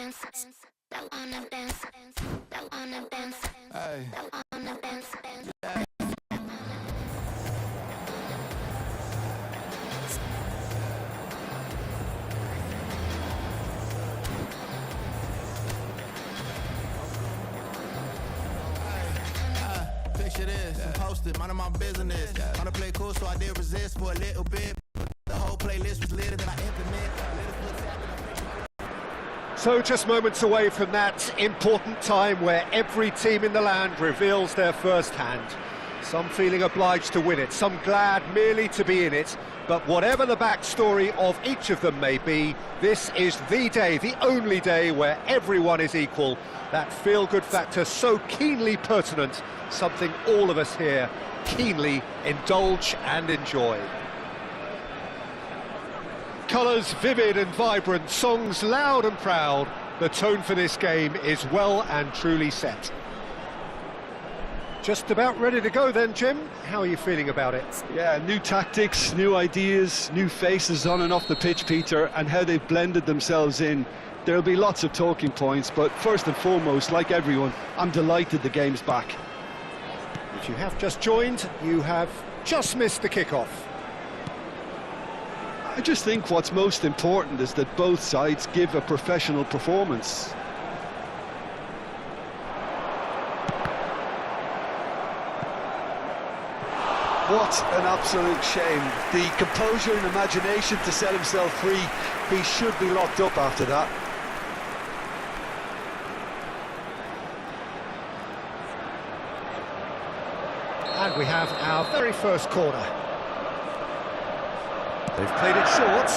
Hey. Picture this, and post it, minding my business. Wanna play cool, so I did resist for a little bit. The whole playlist was lit, that I implement. So just moments away from that important time where every team in the land reveals their first hand. Some feeling obliged to win it, some glad merely to be in it. But whatever the backstory of each of them may be, this is the day, the only day where everyone is equal. That feel-good factor so keenly pertinent, something all of us here keenly indulge and enjoy. Colours vivid and vibrant, songs loud and proud. The tone for this game is well and truly set. Just about ready to go then, Jim. How are you feeling about it? Yeah, new tactics, new ideas, new faces on and off the pitch, Peter, and how they've blended themselves in. There'll be lots of talking points, but first and foremost, like everyone, I'm delighted the game's back. If you have just joined, you have just missed the kickoff. I just think what's most important is that both sides give a professional performance. What an absolute shame. The composure and imagination to set himself free. He should be locked up after that. And we have our very first corner. They've played it short.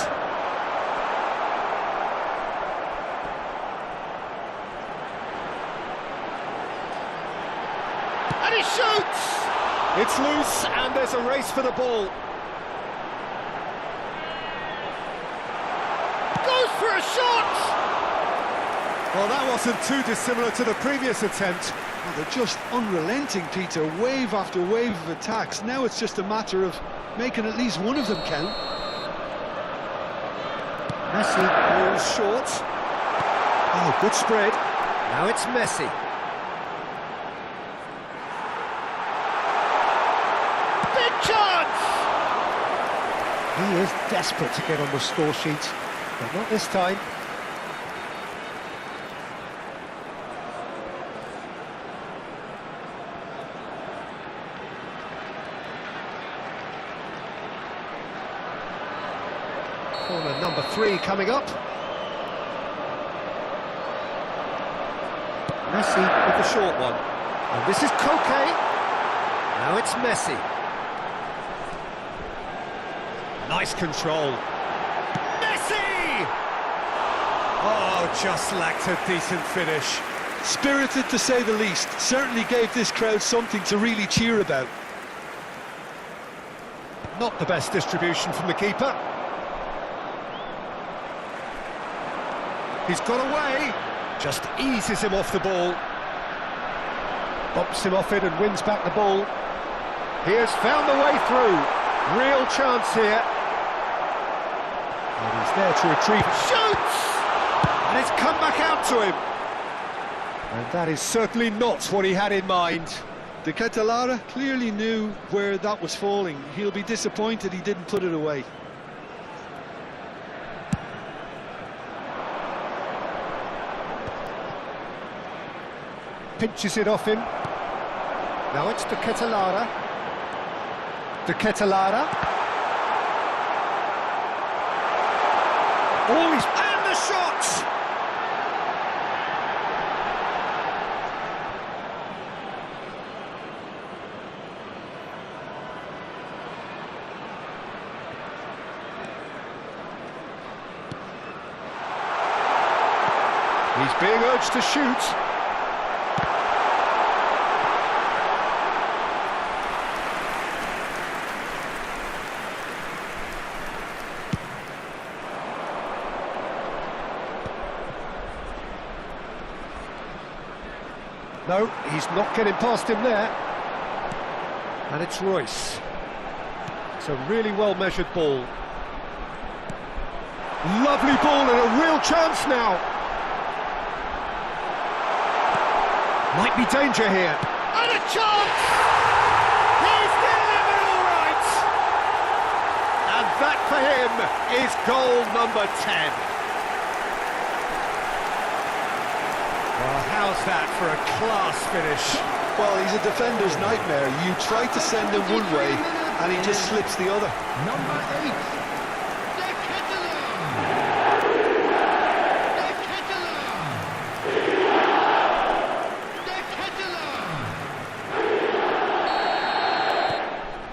And he shoots! It's loose and there's a race for the ball. Goes for a shot! Well, that wasn't too dissimilar to the previous attempt. Well, they're just unrelenting, Peter, wave after wave of attacks. Now it's just a matter of making at least one of them count. Messi goes short. Oh, good spread. Now it's Messi. Big chance! He is desperate to get on the score sheet, but not this time. Corner number 3 coming up. Messi with the short one. And this is Koke. Now it's Messi. Nice control. Messi! Oh, just lacked a decent finish. Spirited to say the least. Certainly gave this crowd something to really cheer about. Not the best distribution from the keeper. He's got away, just eases him off the ball. Bumps him off it and wins back the ball. He has found the way through. Real chance here. And he's there to retrieve it. Shoots! And it's come back out to him. And that is certainly not what he had in mind. De Ketelaere clearly knew where that was falling. He'll be disappointed he didn't put it away. Pinches it off him. Now it's De Ketelaere. De Ketelaere. Oh, he's... And the shot! He's being urged to shoot. No, he's not getting past him there. And it's Royce. It's a really well-measured ball. Lovely ball and a real chance now. Might be danger here. And a chance! He's delivered all right! And that for him is goal number 10. Well, how's that for a class finish? Well, he's a defender's nightmare. You try to send him one way, and he just slips the other. Number 8.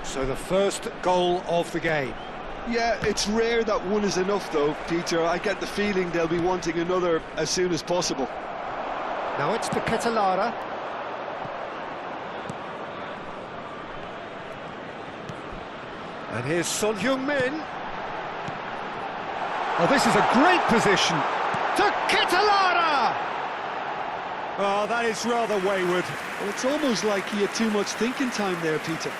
So the first goal of the game. Yeah, it's rare that one is enough, though, Peter. I get the feeling they'll be wanting another as soon as possible. Now it's the Ketelara. And here's Son Heung-min. Oh, this is a great position. To Ketelara! Oh, that is rather wayward. Well, it's almost like he had too much thinking time there, Peter.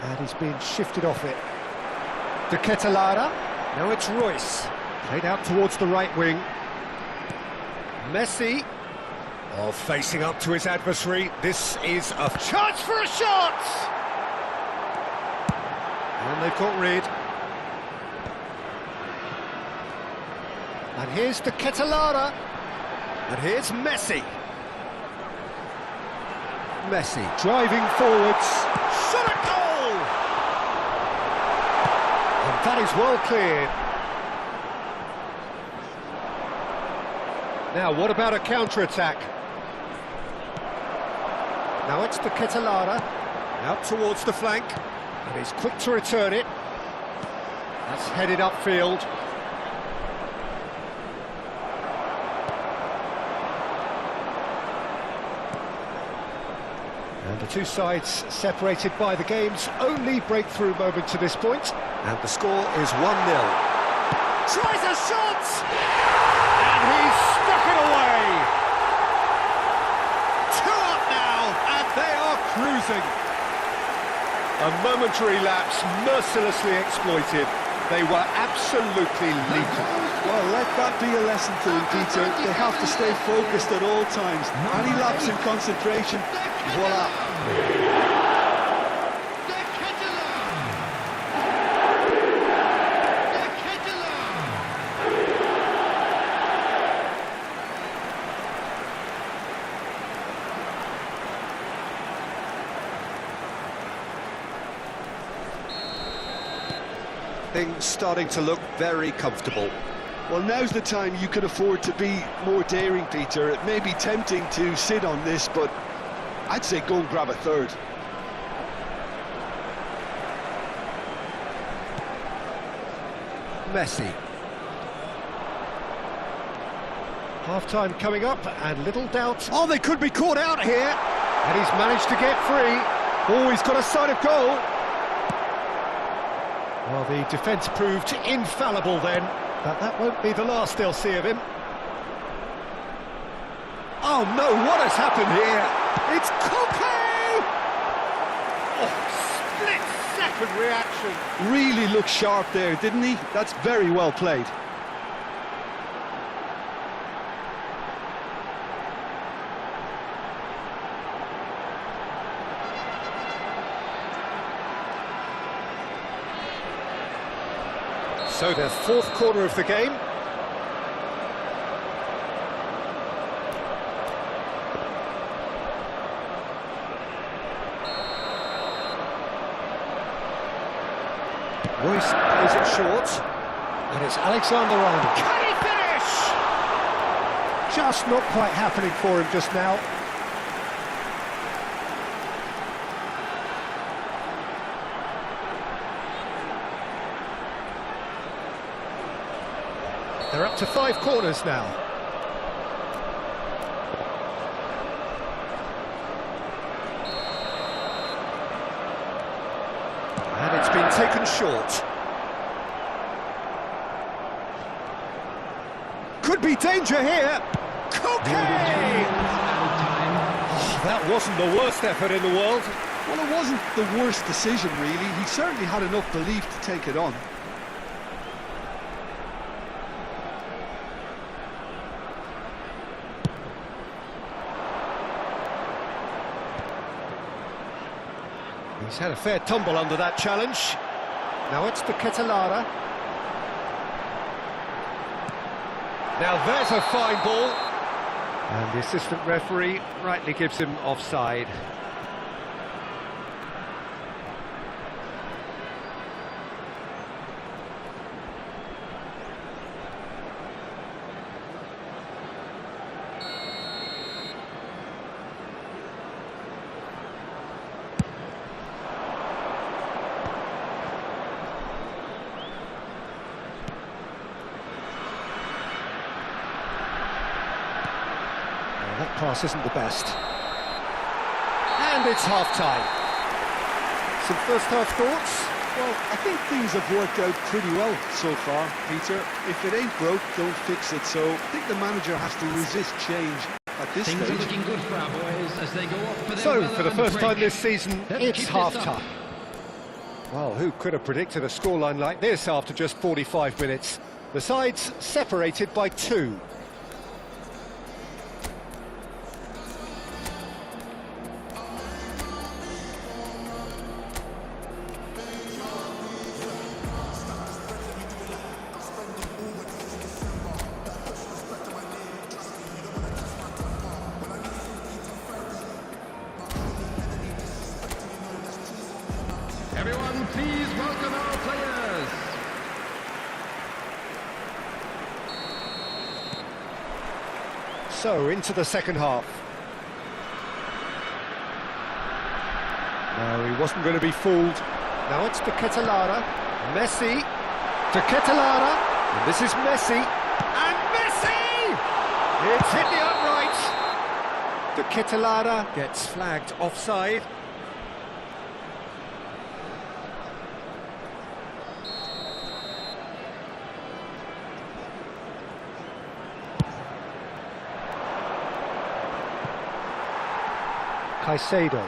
And he's being shifted off it. De Ketelara. Now it's Royce. Played out towards the right wing. Messi. Oh, facing up to his adversary. This is a chance for a shot! And they've got rid. And here's De Ketelara. And here's Messi. Messi driving forwards. Shot at goal! And that is well cleared. Now, what about a counter-attack? Now it's the Ketelara, out towards the flank, and he's quick to return it. That's headed upfield. And the two sides separated by the game's only breakthrough moment to this point. And the score is 1-0. Tries a shot! And he's stuck it away! 2 up now, and they are cruising. A momentary lapse mercilessly exploited. They were absolutely lethal. Well, let that be a lesson to them, Peter. They have to stay focused at all times. Any lapse in concentration, voila. Things starting to look very comfortable. Well, now's the time you can afford to be more daring, Peter. It may be tempting to sit on this, but I'd say go and grab a third. Messi. Half-time coming up, and little doubt. Oh, they could be caught out here. And he's managed to get free. Oh, he's got a sight of goal. Well, the defence proved infallible then, but that won't be the last they'll see of him. Oh no, what has happened here? It's Koke! Oh, split-second reaction. Really looked sharp there, didn't he? That's very well played. So the fourth corner of the game. Royce plays it short, and it's Alexander-Arnold. Can he finish? Just not quite happening for him just now. They're up to 5 corners now. And it's been taken short. Could be danger here. Koke! Oh, that wasn't the worst effort in the world. Well, it wasn't the worst decision, really. He certainly had enough belief to take it on. He's had a fair tumble under that challenge. Now it's to Ketelara. Now there's a fine ball. And the assistant referee rightly gives him offside. That pass isn't the best. And it's half-time. Some first-half thoughts? Well, I think things have worked out pretty well so far, Peter. If it ain't broke, don't fix it. So I think the manager has to resist change at this stage. Things are looking good for our boys as they go up for their So, for the first break. time this season, Let's it's keep this half-time. up. Well, who could have predicted a scoreline like this after just 45 minutes? The sides separated by 2. Everyone, please welcome our players. So, into the second half. No, he wasn't going to be fooled. Now it's to Ketelara. Messi. To Ketelara. And this is Messi. And Messi! It's hit the upright. The Ketelara gets flagged offside. Caicedo.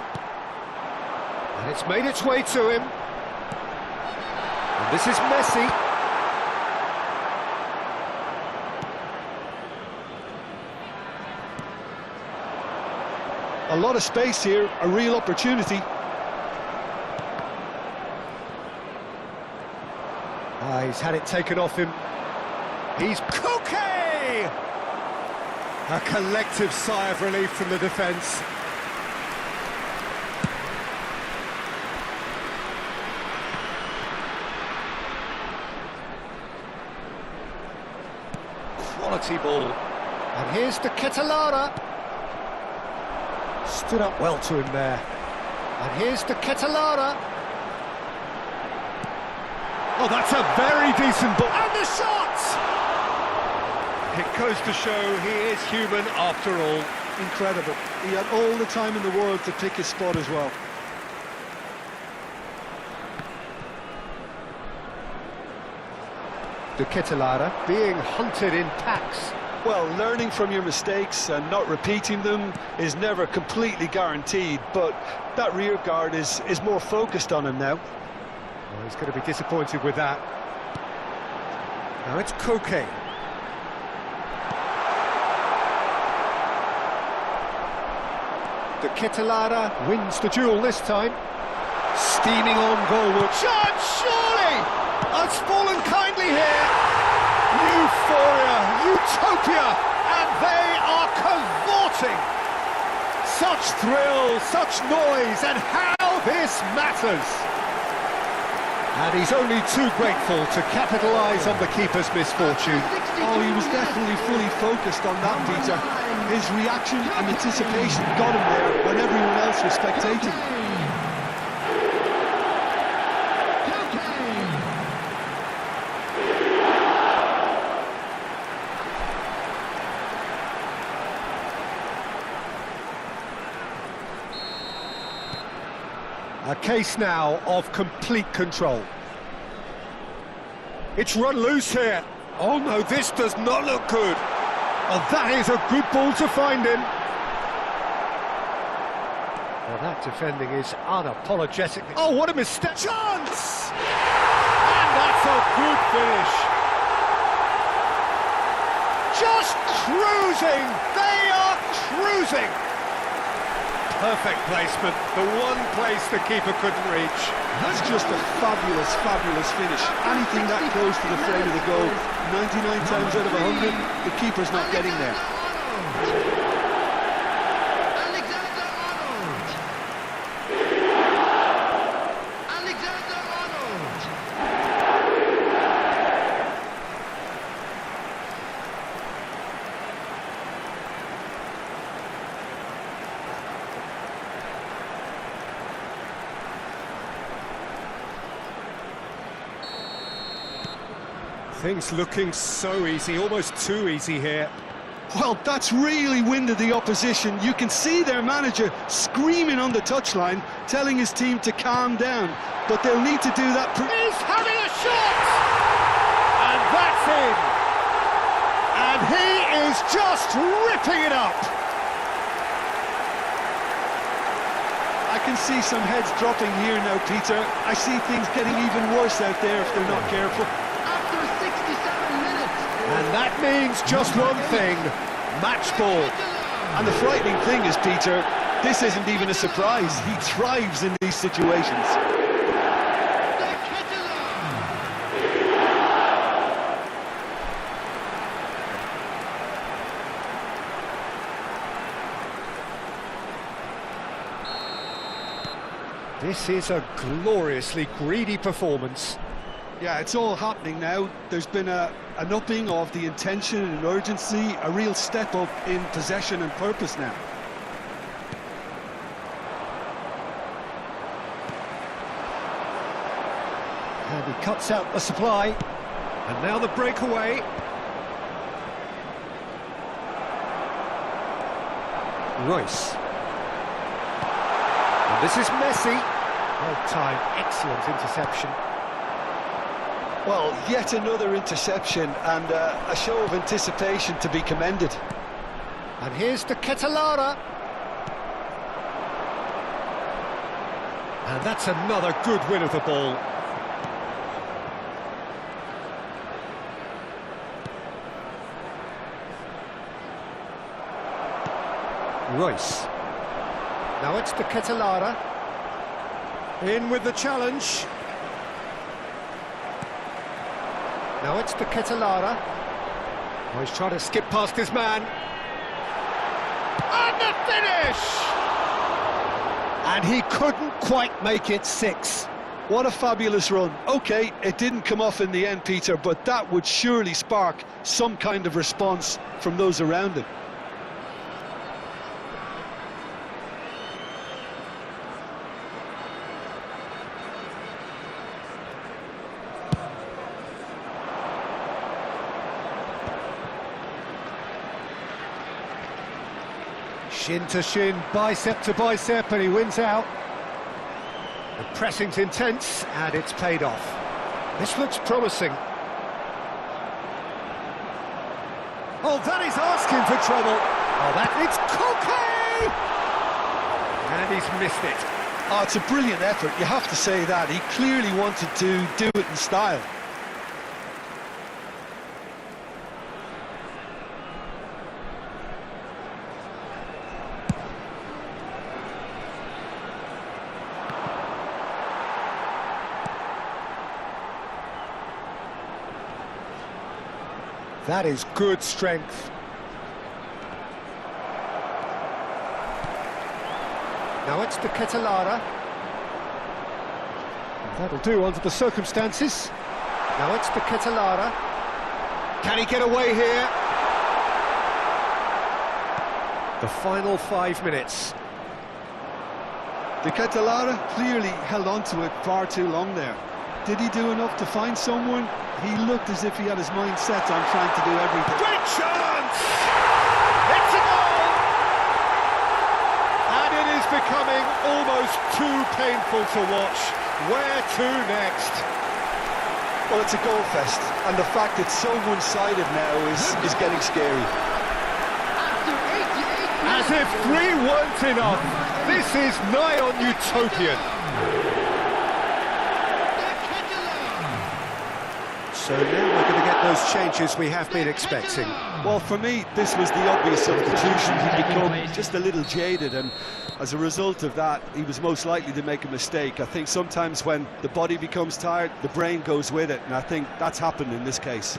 And it's made its way to him. And this is Messi. A lot of space here, a real opportunity. He's had it taken off him. He's Koke! A collective sigh of relief from the defence. Quality ball. And here's the Ketelara. Stood up well to him there. And here's the Ketelara. Oh, that's a very decent ball. And the shot! It goes to show he is human after all. Incredible. He had all the time in the world to pick his spot as well. The Ketelara being hunted in packs. Well, learning from your mistakes and not repeating them is never completely guaranteed, but that rear guard is more focused on him now. Well, he's going to be disappointed with that. Now it's Koke. The Ketelara wins the duel this time. Steaming on goalward. Chance, surely! Has fallen kindly here. Euphoria, utopia, and they are cavorting. Such thrill, such noise, and how this matters. And he's only too grateful to capitalise on the keeper's misfortune. Oh, he was definitely fully focused on that, Peter. His reaction and anticipation got him there when everyone else was spectating. A case now of complete control. It's run loose here. Oh no, this does not look good. Oh, that is a good ball to find him. Well, that defending is unapologetically... Oh, what a mistake! Chance! And that's a good finish. Just cruising! They are cruising! Perfect placement, the one place the keeper couldn't reach. That's just a fabulous, fabulous finish. Anything that close to the frame of the goal, 99 times out of 100, the keeper's not getting there. Things looking so easy, almost too easy here. Well, that's really winded the opposition. You can see their manager screaming on the touchline, telling his team to calm down. But they'll need to do that. He's having a shot! And that's in! And he is just ripping it up! I can see some heads dropping here now, Peter. I see things getting even worse out there if they're not careful. And that means just one thing, match ball. And the frightening thing is, Peter, this isn't even a surprise. He thrives in these situations. This is a gloriously greedy performance. Yeah, it's all happening now. There's been an upping of the intention and urgency, a real step up in possession and purpose now. And he cuts out the supply. And now the breakaway. Royce. And this is Messi. Well timed, excellent interception. Well, yet another interception and a show of anticipation to be commended. And here's the Ketelara. And that's another good win of the ball. Royce. Now it's the Ketelara. In with the challenge. Now it's the Ketelara. Oh, he's trying to skip past his man. And the finish! And he couldn't quite make it 6. What a fabulous run. OK, it didn't come off in the end, Peter, but that would surely spark some kind of response from those around him. Shin to shin, bicep to bicep, and he wins out. The pressing's intense, and it's paid off. This looks promising. Oh, that is asking for trouble. Oh, it's Koke! And he's missed it. Oh, it's a brilliant effort, you have to say that. He clearly wanted to do it in style. That is good strength. Now it's the Ketelara. That'll do under the circumstances. Now it's the Ketelara. Can he get away here? The final 5 minutes. The Ketelara clearly held on to it far too long there. Did he do enough to find someone? He looked as if he had his mind set on trying to do everything. Great chance! It's a goal! And it is becoming almost too painful to watch. Where to next? Well, it's a goal fest, and the fact it's so one-sided now is getting scary. As if 3 weren't enough, this is nigh on utopian. So now we're going to get those changes we have been expecting. Well, for me, this was the obvious substitution. He'd become just a little jaded, and as a result of that, he was most likely to make a mistake. I think sometimes when the body becomes tired, the brain goes with it, and I think that's happened in this case.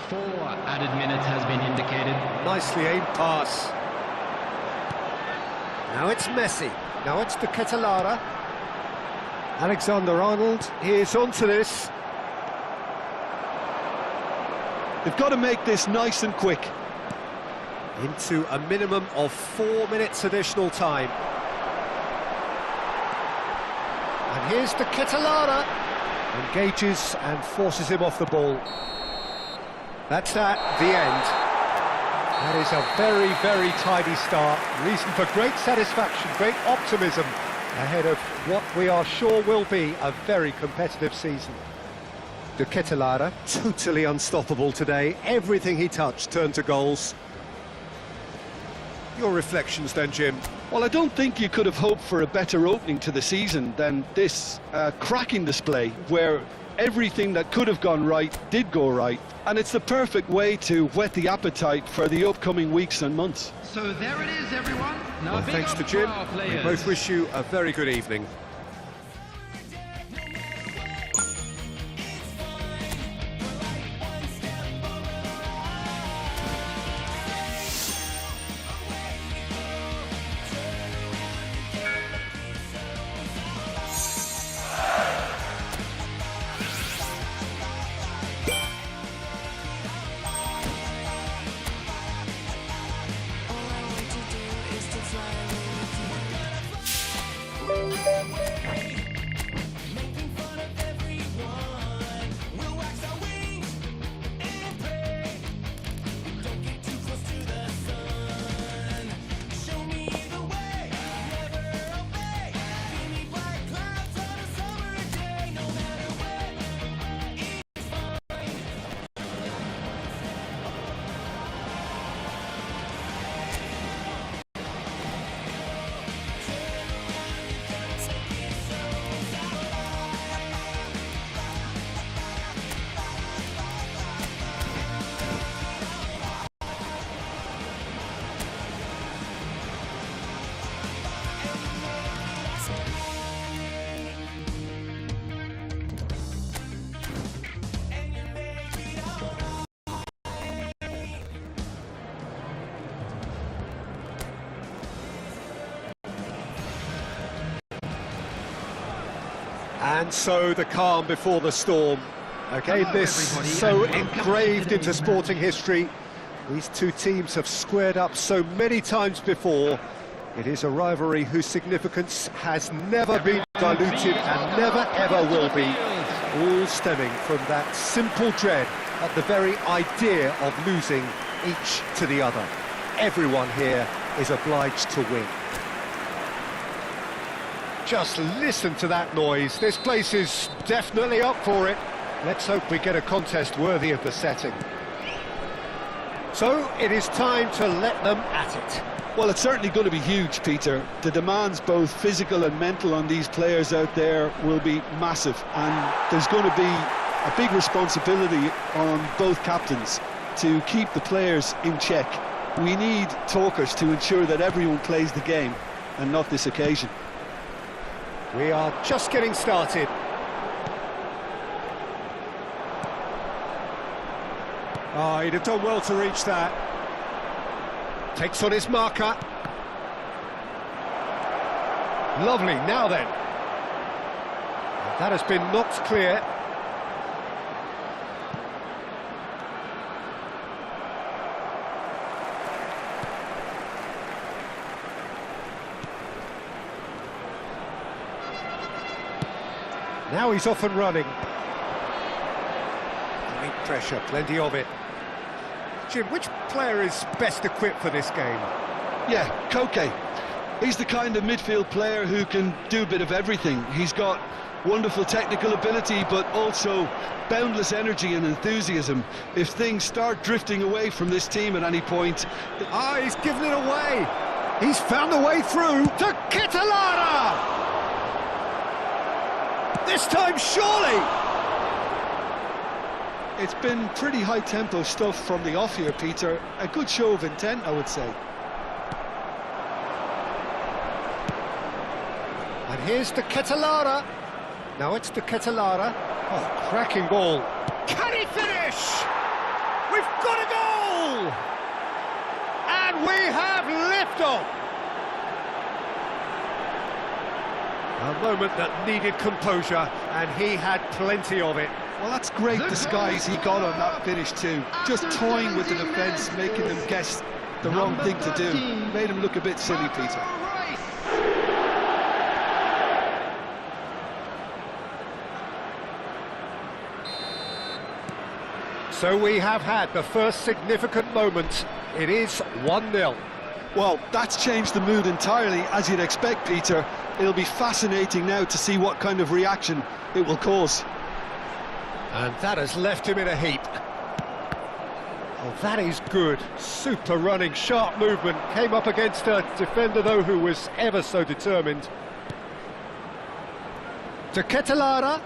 Four added minutes has been indicated. Nicely aimed pass. Now it's Messi. Now it's the Ketelara. Alexander-Arnold is onto this. They've got to make this nice and quick. Into a minimum of 4 minutes additional time. And here's the Ketelara. Engages and forces him off the ball. That's at the end. That is a very, very tidy start. Reason for great satisfaction, great optimism ahead of what we are sure will be a very competitive season. De Ketelara, totally unstoppable today. Everything he touched turned to goals. Your reflections then, Jim? Well, I don't think you could have hoped for a better opening to the season than this cracking display, where everything that could have gone right did go right, and it's the perfect way to whet the appetite for the upcoming weeks and months. So there it is, everyone. Now Well, thanks to Jim. We both wish you a very good evening. And so the calm before the storm. Again, this so engraved into sporting history. These two teams have squared up so many times before. It is a rivalry whose significance has never been diluted and never ever will be. All stemming from that simple dread at the very idea of losing each to the other. Everyone here is obliged to win. Just listen to that noise. This place is definitely up for it. Let's hope we get a contest worthy of the setting. So it is time to let them at it. Well, it's certainly going to be huge, Peter. The demands, both physical and mental, on these players out there will be massive, and there's going to be a big responsibility on both captains to keep the players in check. We need talkers to ensure that everyone plays the game, and not this occasion. We are just getting started. Oh, he'd have done well to reach that. Takes on his marker. Lovely, now then. That has been knocked clear. Now he's off and running. Great pressure, plenty of it. Jim, which player is best equipped for this game? Yeah, Koke. He's the kind of midfield player who can do a bit of everything. He's got Wonderful technical ability, but also boundless energy and enthusiasm. If things start drifting away from this team at any point... He's given it away! He's found the way through to Kitolana! This time, surely! It's been pretty high-tempo stuff from the off here, Peter. A good show of intent, I would say. And here's the Kitolana. Now it's the Kitolana. Oh, cracking ball. Can he finish? We've got a goal! And we have liftoff! A moment that needed composure, and he had plenty of it. Well, that's great disguise he got on that finish too. Just toying with the defence, making them guess the wrong thing to do. Made him look a bit silly, Peter. So we have had the first significant moment. It is 1-0. Well, that's changed the mood entirely, as you'd expect, Peter. It'll be fascinating now to see what kind of reaction it will cause. And that has left him in a heap. Oh, that is good. Super running, sharp movement. Came up against a defender, though, who was ever so determined. To Kitolana.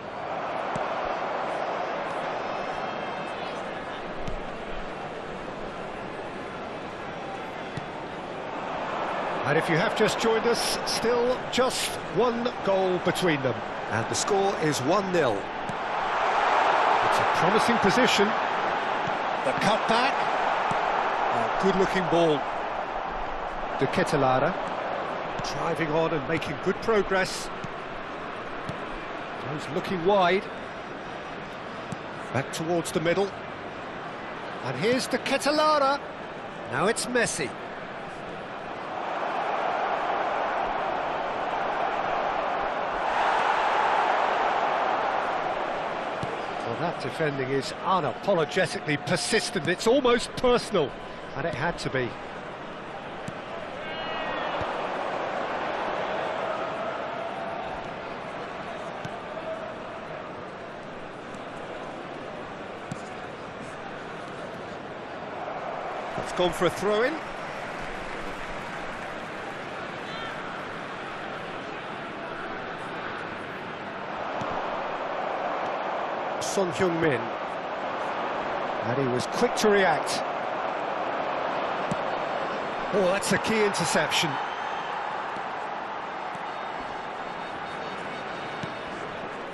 And if you have just joined us, still just one goal between them. And the score is 1-0. It's a promising position. The cutback. A good-looking ball. De Kitolana. Driving on and making good progress. He's looking wide. Back towards the middle. And here's De Kitolana. Now it's Messi. Well, that defending is unapologetically persistent. It's almost personal, and it had to be. It's gone for a throw-in. Son Heung-min, and he was quick to react. Oh, that's a key interception.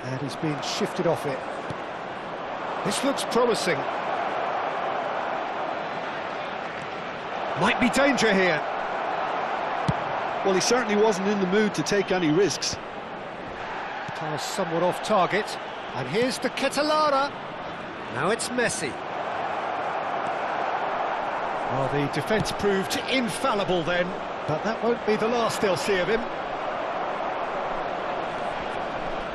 And he's been shifted off it. This looks promising. Might be danger here. Well, he certainly wasn't in the mood to take any risks. Pass somewhat off target. And here's the Kitolana. Now it's Messi. Well, the defence proved infallible then, but that won't be the last they'll see of him.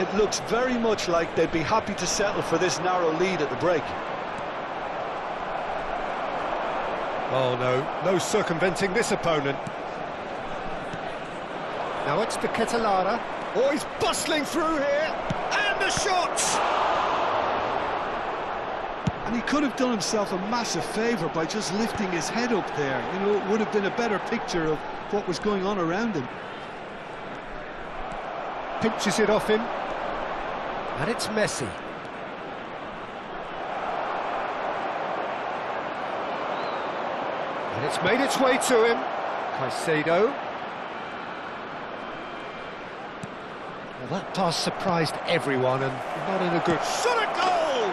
It looks very much like they'd be happy to settle for this narrow lead at the break. Oh no, no circumventing this opponent. Now it's the Kitolana. Oh, he's bustling through here. And the shots! And he could have done himself a massive favour by just lifting his head up there. You know, it would have been a better picture of what was going on around him. Pinches it off him. And it's Messi. And it's made its way to him. Caicedo. Well, that pass surprised everyone, and not in a good... Shot at goal!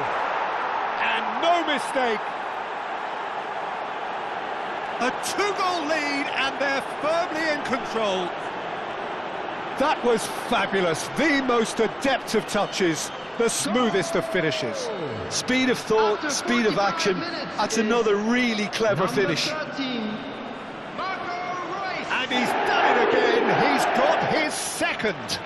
And no mistake! A two-goal lead, and they're firmly in control. That was fabulous. The most adept of touches, the smoothest of finishes. Speed of thought, speed of action. That's another really clever finish. And he's done it again. He's got his second.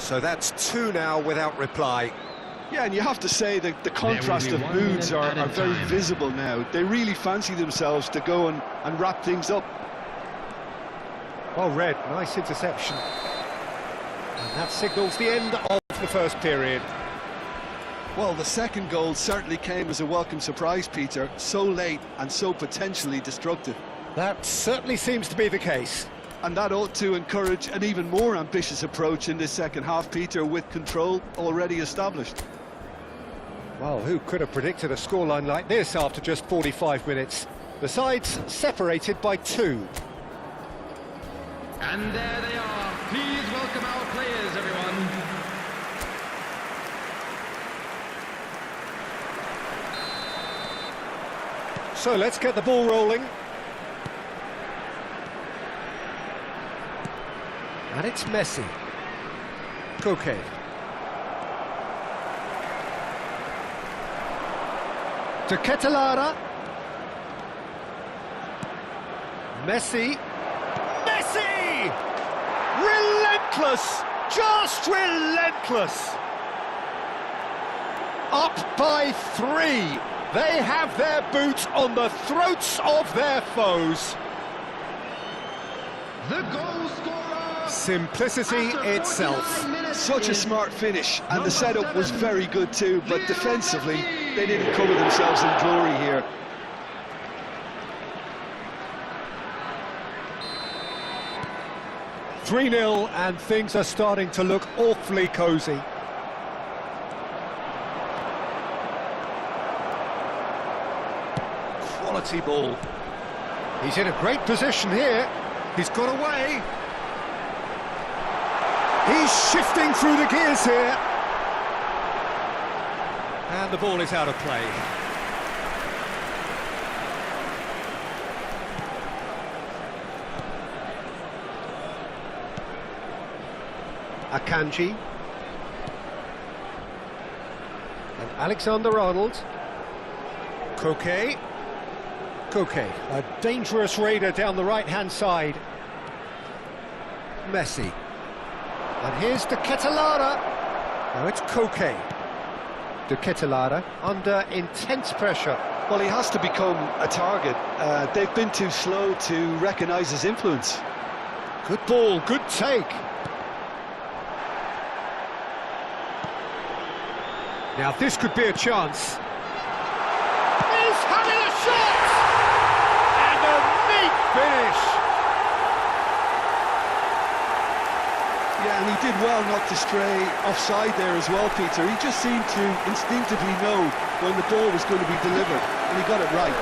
So that's 2 now without reply. Yeah, and you have to say that the contrast of moods are very visible now. They really fancy themselves to go and wrap things up. Well read, nice interception. And that signals the end of the first period. Well, the second goal certainly came as a welcome surprise, Peter. So late and so potentially destructive. That certainly seems to be the case. And that ought to encourage an even more ambitious approach in this second half, Peter, with control already established. Well, who could have predicted a scoreline like this after just 45 minutes? The sides separated by 2. And there they are. Please welcome our players, everyone. So let's get the ball rolling. And it's Messi. Koke. To Ketelara. Messi. Messi! Relentless! Just relentless! Up by 3. They have their boots on the throats of their foes. The goal scorer. Simplicity itself. Such a smart finish, and the setup was very good too, but defensively they didn't cover themselves in glory here. (3-0) and things are starting to look awfully cosy. Quality ball. He's in a great position here. He's got away. He's shifting through the gears here. And the ball is out of play. Akanji. And Alexander-Arnold. Koke. Koke, a dangerous raider down the right-hand side. Messi. And here's De Ketelara. Now it's Koke. De Ketelara under intense pressure. Well, he has to become a target. They've been too slow to recognise his influence. Good ball, good take. Now this could be a chance. He's having a shot! And a neat finish! Yeah, and he did well not to stray offside there as well, Peter. He just seemed to instinctively know when the ball was going to be delivered, and he got it right.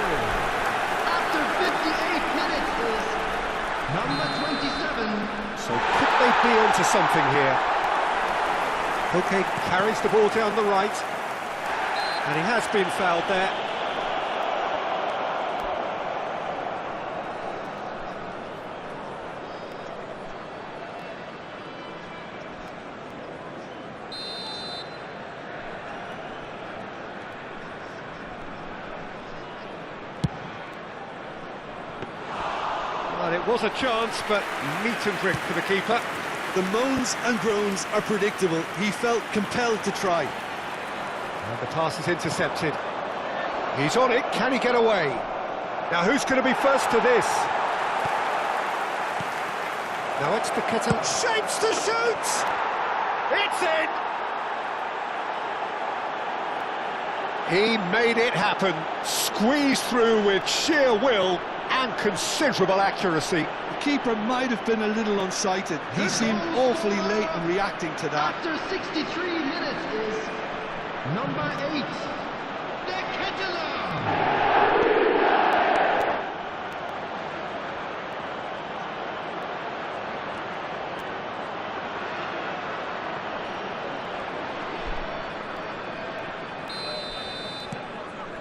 After 58 minutes is number 27. So could they be onto something here? Koke carries the ball down the right, and he has been fouled there. Well, it was a chance, but meat and drink for the keeper. The moans and groans are predictable. He felt compelled to try. And the pass is intercepted. He's on it, can he get away? Now who's going to be first to this? Now it's the Kettle. Shapes to shoot! It's in! He made it happen. Squeezed through with sheer will and considerable accuracy. The keeper might have been a little unsighted. He seemed awfully late in reacting to that. After 63 minutes is number 8, De Ketelara.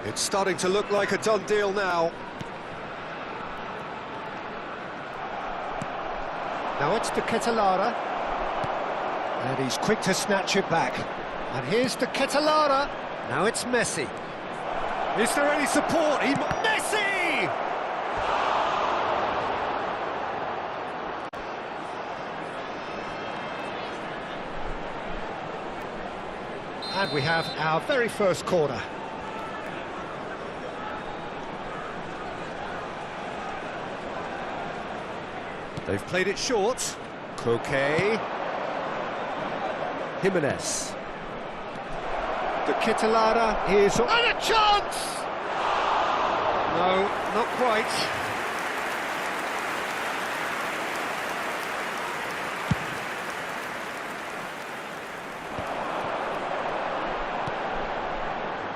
It's starting to look like a done deal now. Now it's De Ketelara. And he's quick to snatch it back. And here's De Ketelara. Now it's Messi. Is there any support? Messi! And we have our very first corner. They've played it short. Koke. Jimenez. The Kitalara is... And a chance! No, not quite.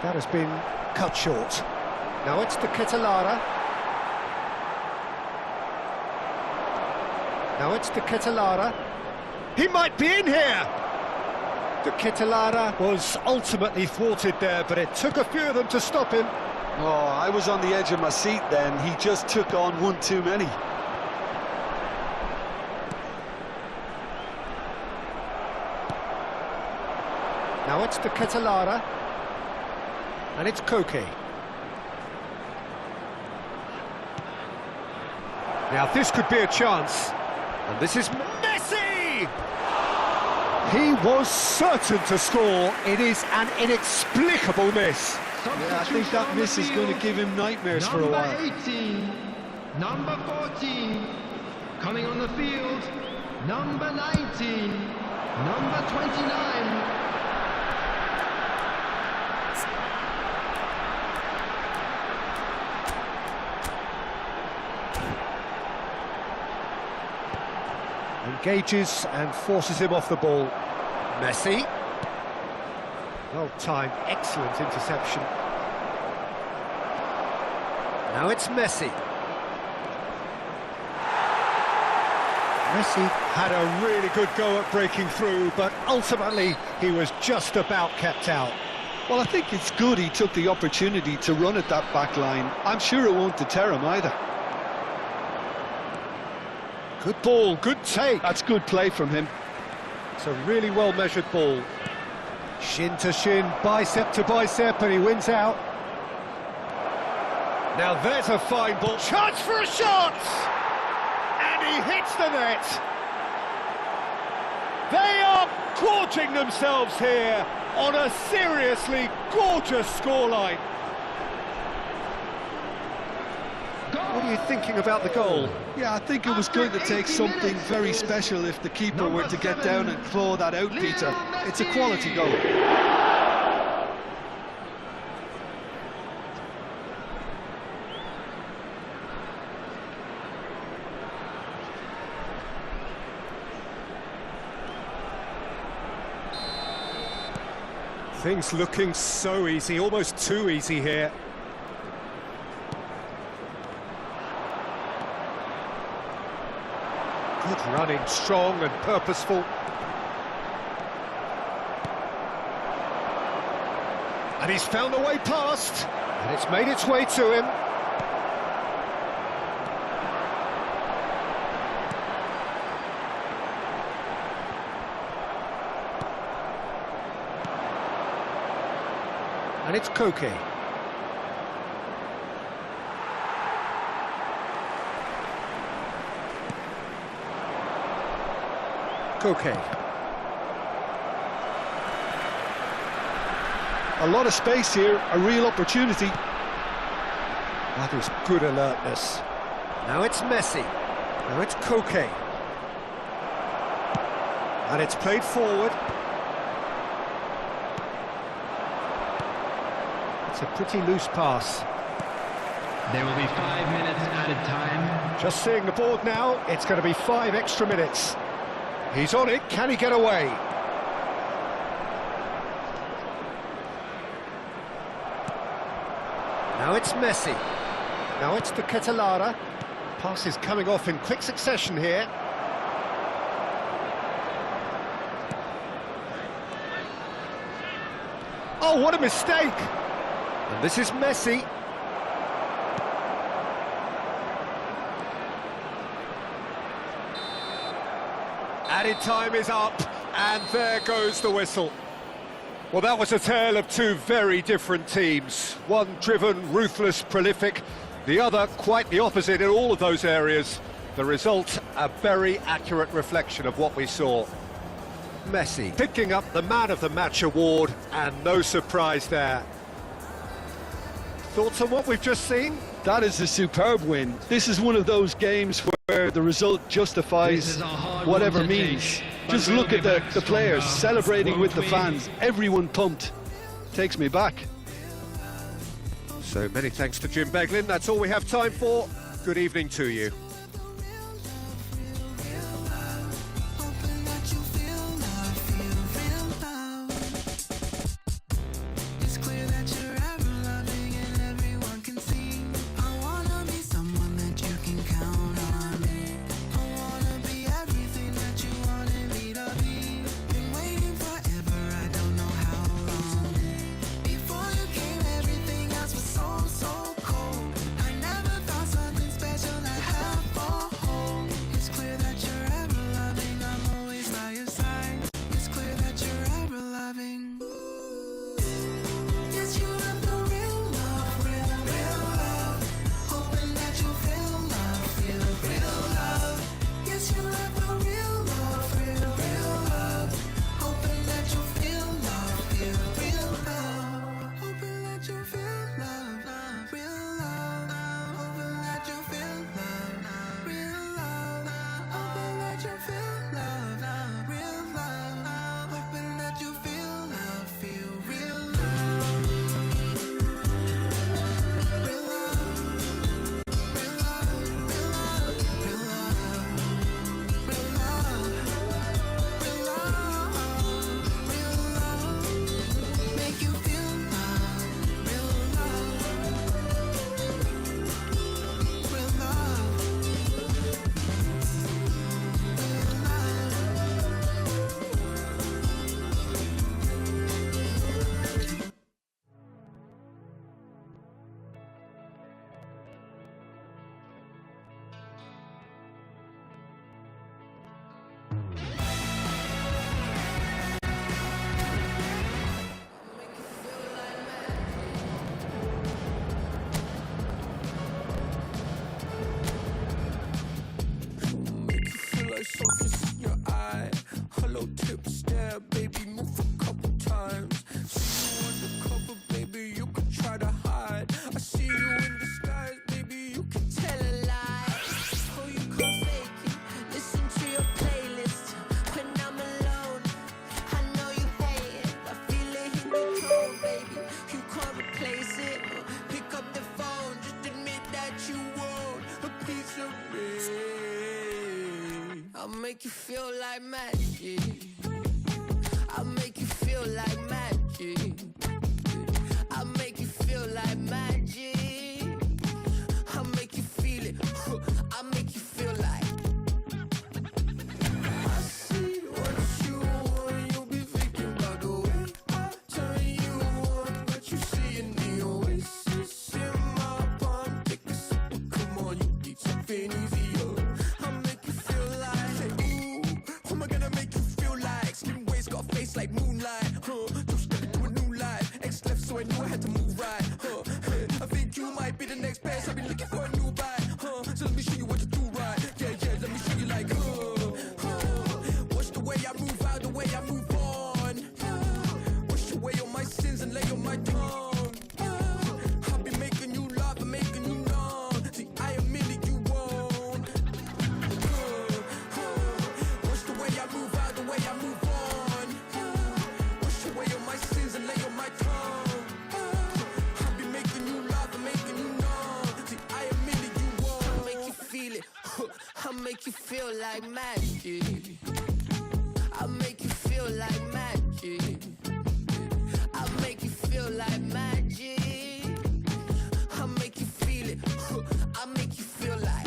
That has been cut short. Now it's the Kitalara. Now it's the Kitalara. He might be in here! The Kitalara was ultimately thwarted there, but it took a few of them to stop him. Oh, I was on the edge of my seat then. He just took on one too many. Now it's the Kitalara. And it's Koke. Now this could be a chance. And this is Messi! He was certain to score. It is an inexplicable miss. Yeah, I think that miss is going to give him nightmares for a while. Number 18, number 14, coming on the field, number 19, number 29. Engages and forces him off the ball. Messi. Well timed, excellent interception. Now it's Messi. Messi had a really good go at breaking through, but ultimately he was just about kept out. Well, I think it's good he took the opportunity to run at that back line. I'm sure it won't deter him either. Good ball, good take. That's good play from him. It's a really well-measured ball. Shin to shin, bicep to bicep, and he wins out. Now there's a fine ball. Chance for a shot! And he hits the net. They are gorging themselves here on a seriously gorgeous scoreline. What are you thinking about the goal? Yeah, I think it was going to take something very special if the keeper were to get down and claw that out, Peter. It's a quality goal. Things looking so easy, almost too easy here. Good running, strong and purposeful. And he's found a way past, and it's made its way to him. And it's Koke. Koke. A lot of space here, a real opportunity. That is good alertness. Now it's Messi. Now it's Koke. And it's played forward. It's a pretty loose pass. There will be 5 minutes added time. Just seeing the board now, it's going to be 5 extra minutes. He's on it, can he get away? Now it's Messi. Now it's the Kitalara. Pass is coming off in quick succession here. Oh, what a mistake! And this is Messi. Added time is up, and there goes the whistle. Well, that was a tale of two very different teams. One driven, ruthless, prolific. The other quite the opposite in all of those areas. The result, a very accurate reflection of what we saw. Messi picking up the Man of the Match award, and no surprise there. Thoughts on what we've just seen? That is a superb win. This is one of those games where the result justifies whatever means. Just look at the players celebrating with the fans. Everyone pumped. Takes me back. So many thanks to Jim Beglin. That's all we have time for. Good evening to you. I'll make you feel like magic. I'll make you feel like magic. I'll make you feel like magic. I'll make you feel it. I'll make you feel like. I see what you want. You'll be thinking about the way I turn you on. What you see in the oasis in my palm. Take a sip, come on, you need something easier. Like moonlight, two step into a new life. X left, so I knew I had to move right. I think you might be the next best. I've been looking for a new bite. So let me show you what to do right. Yeah, let me show you like, watch the way I move out, the way I move on. Wash away all my sins and lay on my tongue. I've been making you laugh and making you numb. See, I admit it, you won't. Watch the way I move out, the way I move on. I'll make you feel like magic. I'll make you feel like magic. I'll make you feel like magic. I'll make you feel it. I'll make you feel like.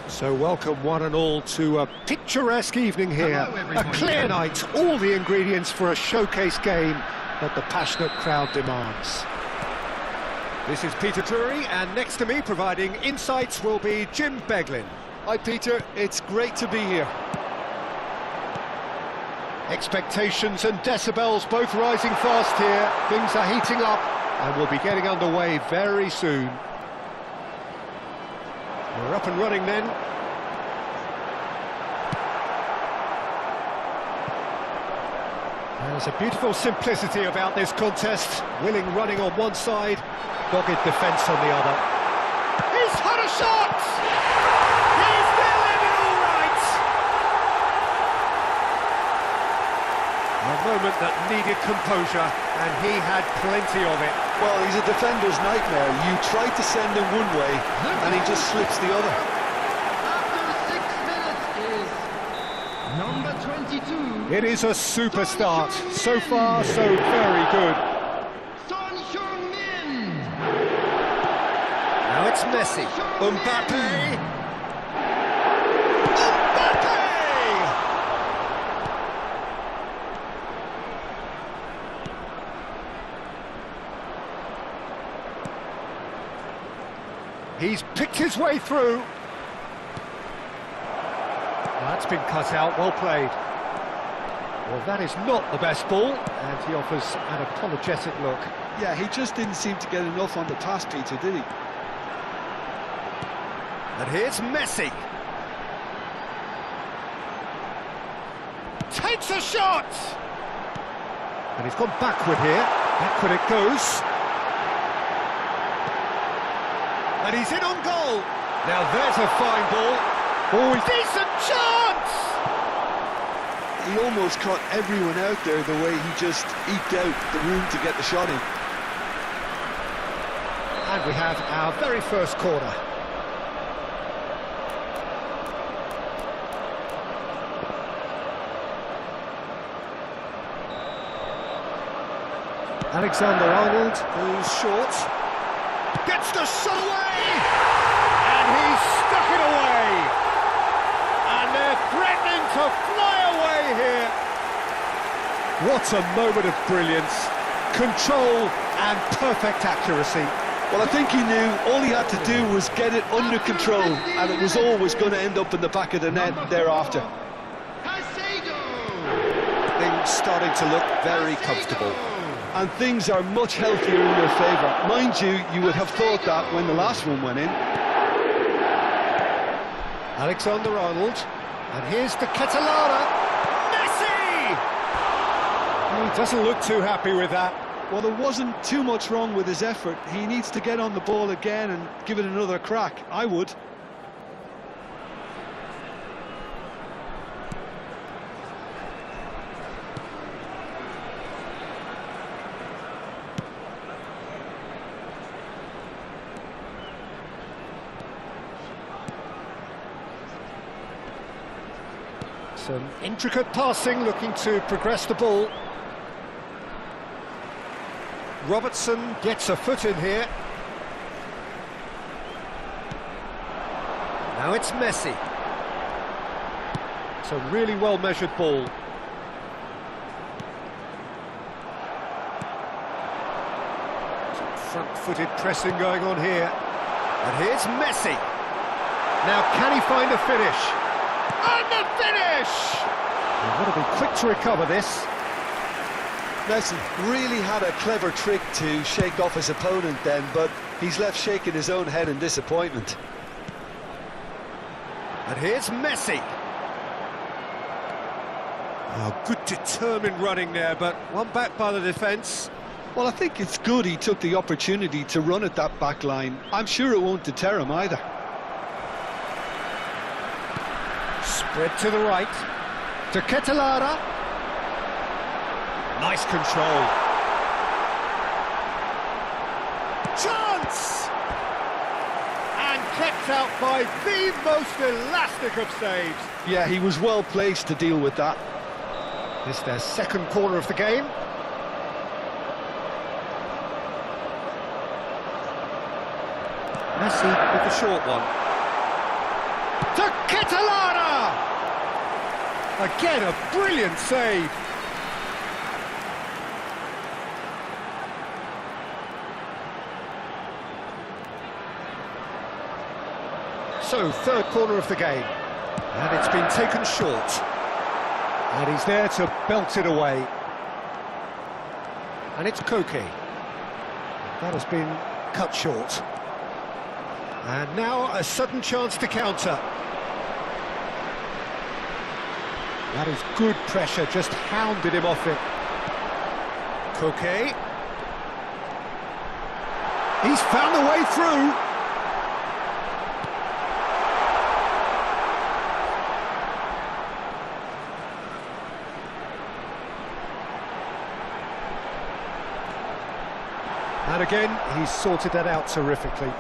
So welcome one and all to a picturesque evening here. A clear night, all the ingredients for a showcase game that the passionate crowd demands. This is Peter Drury, and next to me providing insights will be Jim Beglin. Hi Peter, it's great to be here. Expectations and decibels both rising fast here. Things are heating up and we'll be getting underway very soon. We're up and running then. There's a beautiful simplicity about this contest. Willing running on one side, dogged defence on the other. He's had a shot! He's delivered all right! A moment that needed composure, and he had plenty of it. Well, he's a defender's nightmare. You try to send him one way, and he just slips the other. After 6 minutes is number 22. It is a super start. So far, so very good. Now it's Messi. Mbappe! Mbappe! He's picked his way through. That's been cut out, well played. Well, that is not the best ball, and he offers an apologetic look. Yeah, he just didn't seem to get enough on the pass, Peter, did he? And here's Messi. Takes a shot! And he's gone backward here. Backward it goes. And he's in on goal. Now there's a fine ball. Oh, decent chance! He almost caught everyone out there the way he just eked out the room to get the shot in. And we have our very first corner. Alexander-Arnold goes short, gets the shot away, and he's stuck it away. And they're threatening to fly away here. What a moment of brilliance, control and perfect accuracy. Well, I think he knew all he had to do was get it under control, and it was always going to end up in the back of the net thereafter. Things starting to look very comfortable. And things are much healthier in their favour. Mind you, you would have thought that when the last one went in. Alexander-Arnold, and here's the Catalana. Messi! He doesn't look too happy with that. Well, there wasn't too much wrong with his effort. He needs to get on the ball again and give it another crack. I would. Some intricate passing, looking to progress the ball. Robertson gets a foot in here. Now it's Messi. It's a really well-measured ball. Some front-footed pressing going on here. And here's Messi. Now can he find a finish? And the finish! He's got to be quick to recover this. Messi really had a clever trick to shake off his opponent then, but he's left shaking his own head in disappointment. And here's Messi. Oh, good determined running there, but one back by the defence. Well, I think it's good he took the opportunity to run at that back line. I'm sure it won't deter him either. Spread to the right. To Catalana. Nice control. Chance! And kept out by the most elastic of saves. Yeah, he was well placed to deal with that. This is their second corner of the game. Messi with the short one. To Catalana! Again, a brilliant save. So, third corner of the game. And it's been taken short. And he's there to belt it away. And it's Koke. That has been cut short. And now a sudden chance to counter. That is good pressure, just hounded him off it. Koke. He's found a way through. And again, he's sorted that out terrifically.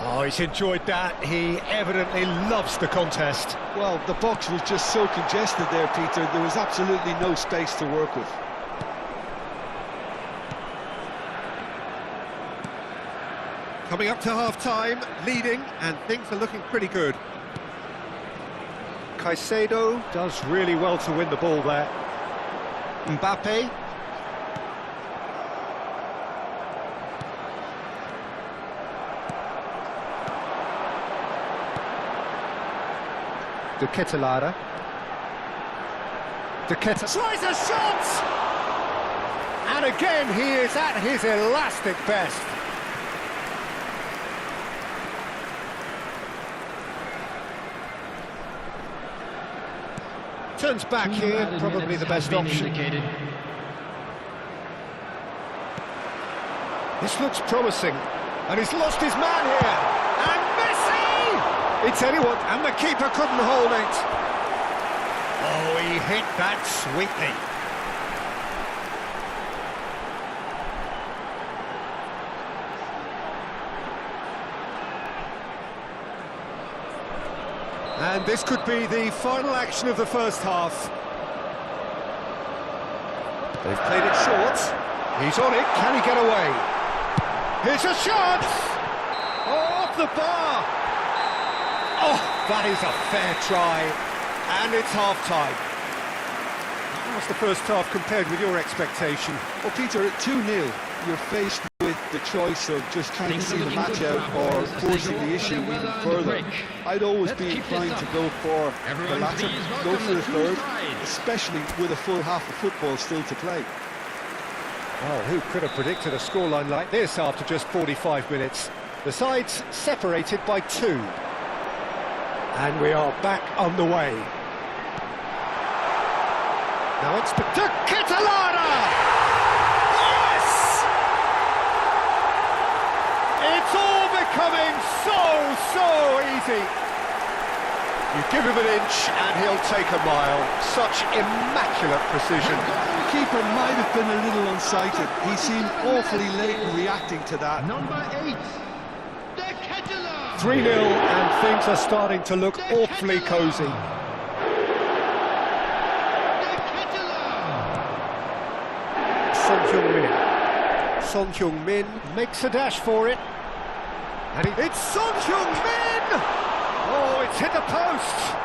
Oh, he's enjoyed that. He evidently loves the contest. Well, the box was just so congested there, Peter. There was absolutely no space to work with. Coming up to half-time, leading, and things are looking pretty good. Caicedo does really well to win the ball there. Mbappe. De Ketelaere. De Ketelaere tries a shot! And again, he is at his elastic best. Turns back here, probably the best option. This looks promising, and he's lost his man here. And Messi! It's anyone, and the keeper couldn't hold it. Oh, he hit that sweetly. And this could be the final action of the first half. They've played it short. He's on it. Can he get away? Here's a shot! Oh, off the bar! Oh, that is a fair try. And it's half-time. How's the first half compared with your expectation? Well, Peter, at 2-0, you're faced with the choice of just trying to see the match out or forcing the issue even further. I'd always be inclined to go for the latter, go for the third, especially with a full half of football still to play. Well, who could have predicted a scoreline like this after just 45 minutes? The sides separated by 2. And we are back on the way. Now it's De Ketelaere! It's all becoming so easy. You give him an inch and he'll take a mile. Such immaculate precision. The keeper might have been a little unsighted. He seemed awfully late in reacting to that. Number 8, De Ketelaere. 3-0 and things are starting to look awfully cosy. Son Heung-min makes a dash for it. And it's Son Heung-min! Oh, it's hit the post!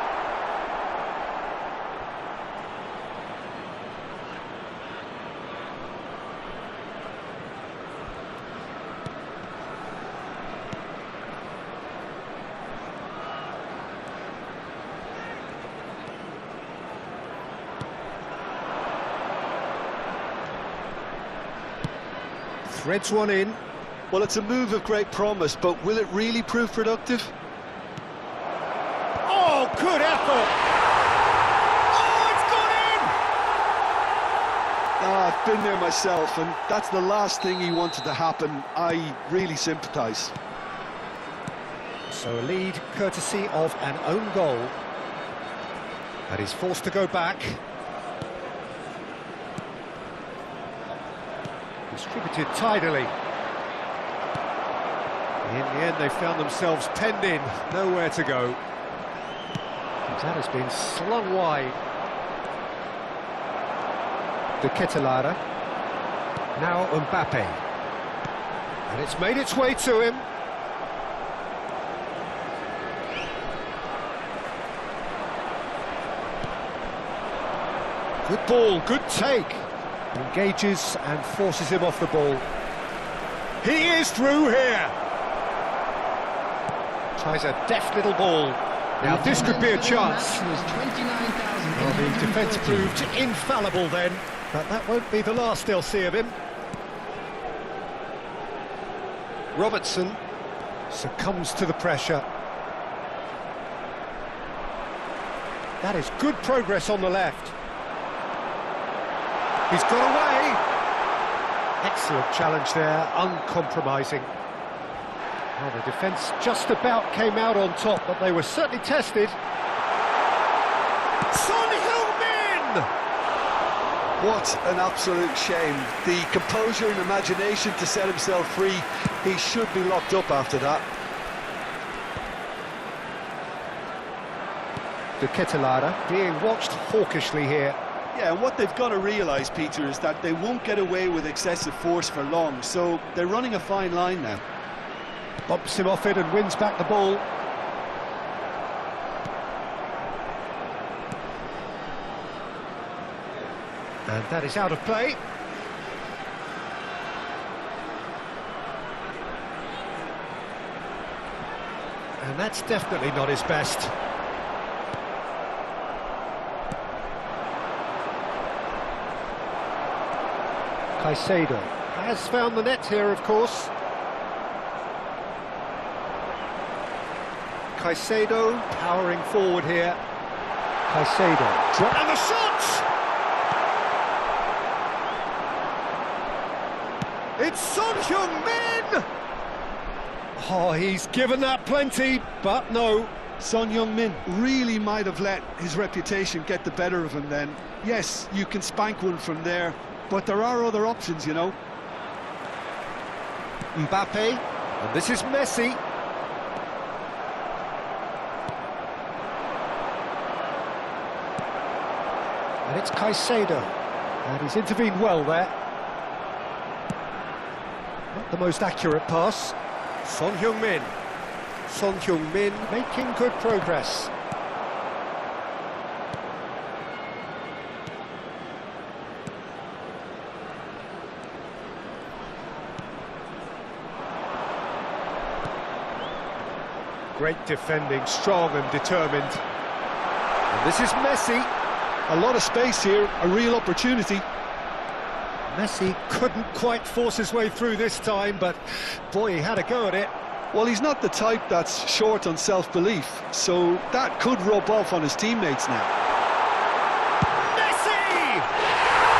Threads one in. Well, it's a move of great promise, but will it really prove productive? Oh, good effort! Oh, it's gone in! I've been there myself, and that's the last thing he wanted to happen. I really sympathise. So a lead courtesy of an own goal. And he's forced to go back. Distributed tidily. In the end, they found themselves penned in, nowhere to go. That has been slung wide. De Ketelaere. Now Mbappe. And it's made its way to him. Good ball, good take. Engages and forces him off the ball. He is through here. Tries a deft little ball. Now this could be a chance. Was 29,000. Well, the defence proved infallible then, but that won't be the last they'll see of him. Robertson succumbs to the pressure. That is good progress on the left. He's got away. Excellent challenge there, uncompromising. Well, the defence just about came out on top, but they were certainly tested. Son Heung-min! What an absolute shame. The composure and imagination to set himself free. He should be locked up after that. De Ketelaere being watched hawkishly here. Yeah, and what they've got to realise, Peter, is that they won't get away with excessive force for long, so they're running a fine line now. Bumps him off it and wins back the ball. And that is out of play. And that's definitely not his best. Caicedo has found the net here, of course. Caicedo powering forward here. Caicedo. And the shot! It's Son Heung-min! Oh, he's given that plenty, but no. Son Heung-min really might have let his reputation get the better of him then. Yes, you can spank one from there, but there are other options, you know. Mbappe, and this is Messi. And it's Caicedo, and he's intervened well there. Not the most accurate pass. Son Heung-min. Son Heung-min making good progress. Great defending, strong and determined. And this is Messi. A lot of space here, a real opportunity. Messi couldn't quite force his way through this time, but boy, he had a go at it. Well, he's not the type that's short on self-belief, so that could rub off on his teammates now. Messi!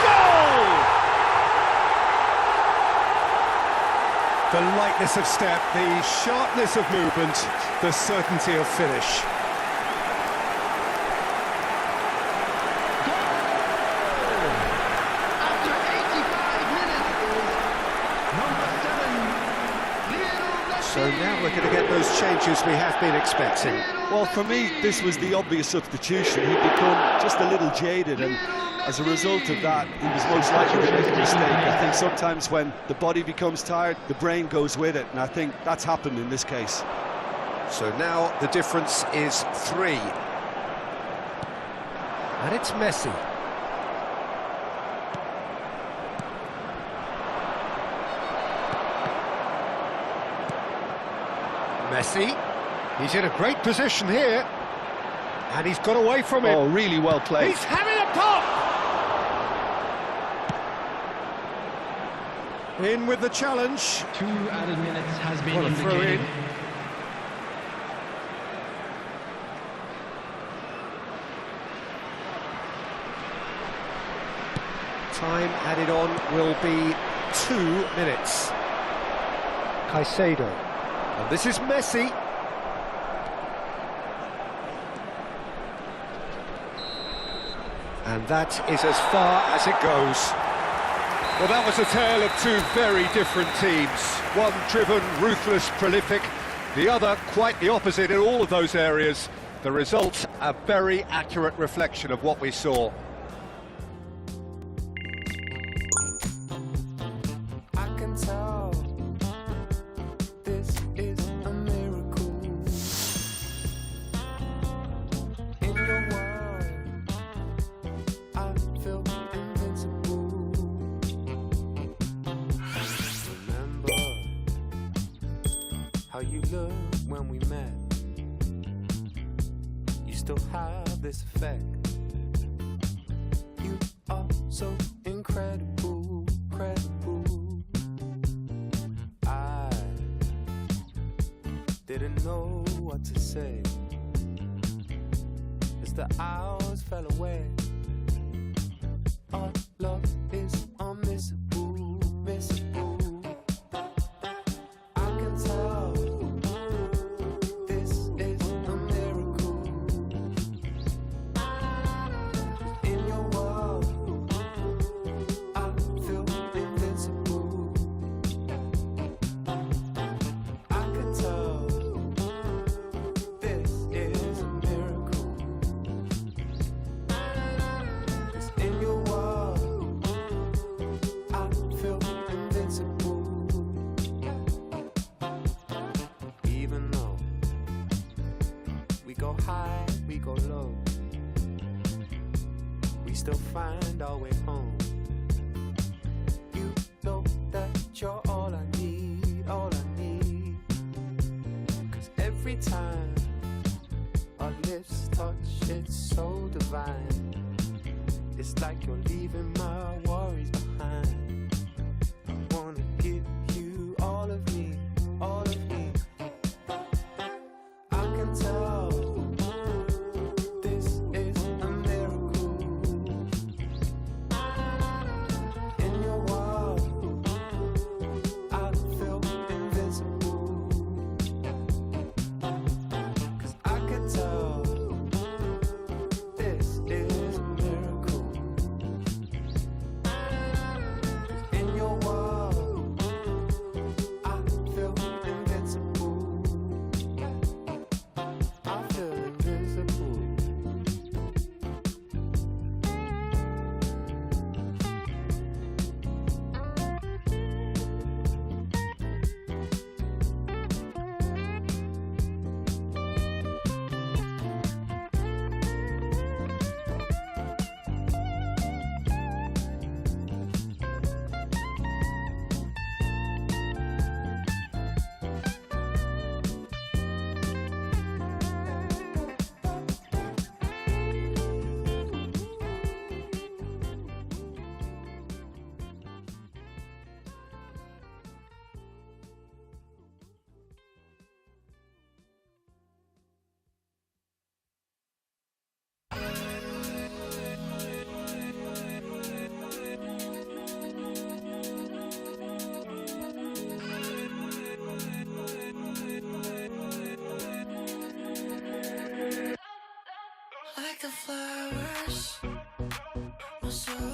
Goal! The lightness of step, the sharpness of movement, the certainty of finish. After 85 minutes, number 7, So now we're going to get those changes we have been expecting. Well, for me, this was the obvious substitution. He'd become just a little jaded, and as a result of that, he was most likely to make a mistake. I think sometimes when the body becomes tired, the brain goes with it, and I think that's happened in this case. So now the difference is 3. And it's Messi. Messi, he's in a great position here, and he's got away from it. Oh, really well played. He's having a pop! In with the challenge. 2 added minutes has been What a throw indicated. in. Time added on will be 2 minutes. Caicedo. And this is Messi. And that is as far as it goes. Well, that was a tale of 2 very different teams. One driven, ruthless, prolific. The other quite the opposite in all of those areas. The result, a very accurate reflection of what we saw. I can tell this is a miracle. In your world, I feel invincible. Remember how you looked when we met. still have this effect. You are so incredible, incredible. I didn't know what to say as the hours fell away. Our love is unmissable, missable. I can tell this is a miracle. In your world, I feel invincible. I can tell this is a miracle. 'Cause in your world, I feel invincible. Even though we go high, we go low, we still find our way home. You know that you're all I need, all I need. 'Cause every time our lips touch, it's so divine. It's like you're leaving my worries behind. I wanna give you all of me, all of me. I can tell this is a miracle. In your world, I feel invincible. 'Cause I can tell this is a miracle. In your world, I feel invincible. I feel invincible. Like the flowers, my soul